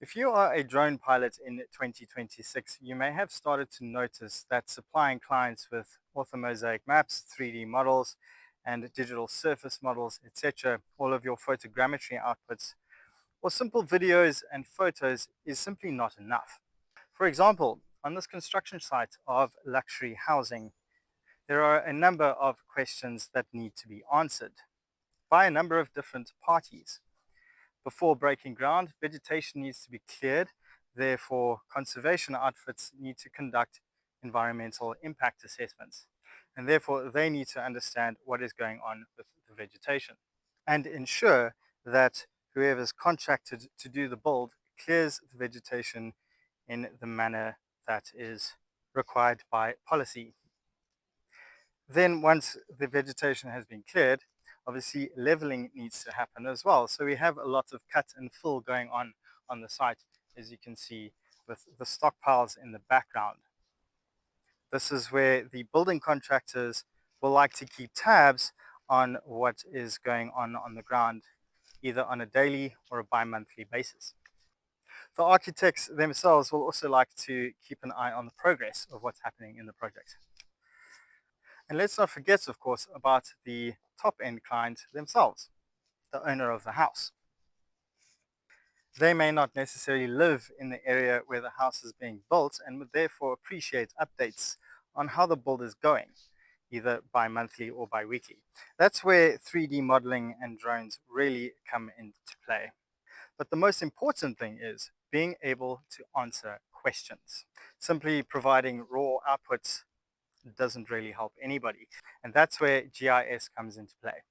If you are a drone pilot in 2026, you may have started to notice that supplying clients with orthomosaic maps, 3D models, and digital surface models, etc., all of your photogrammetry outputs, or simple videos and photos is simply not enough. For example, on this construction site of luxury housing, there are a number of questions that need to be answered by a number of different parties. Before breaking ground, vegetation needs to be cleared. Therefore, conservation outfits need to conduct environmental impact assessments. And therefore, they need to understand what is going on with the vegetation and ensure that whoever's contracted to do the build clears the vegetation in the manner that is required by policy. Then once the vegetation has been cleared, obviously leveling needs to happen as well. So we have a lot of cut and fill going on the site, as you can see with the stockpiles in the background. This is where the building contractors will like to keep tabs on what is going on the ground, either on a daily or a bi-monthly basis. The architects themselves will also like to keep an eye on the progress of what's happening in the project. And let's not forget, of course, about the top-end client themselves, the owner of the house. They may not necessarily live in the area where the house is being built and would therefore appreciate updates on how the build is going, either bi-monthly or bi-weekly. That's where 3D modeling and drones really come into play. But the most important thing is being able to answer questions. Simply providing raw outputs doesn't really help anybody. And that's where GIS comes into play.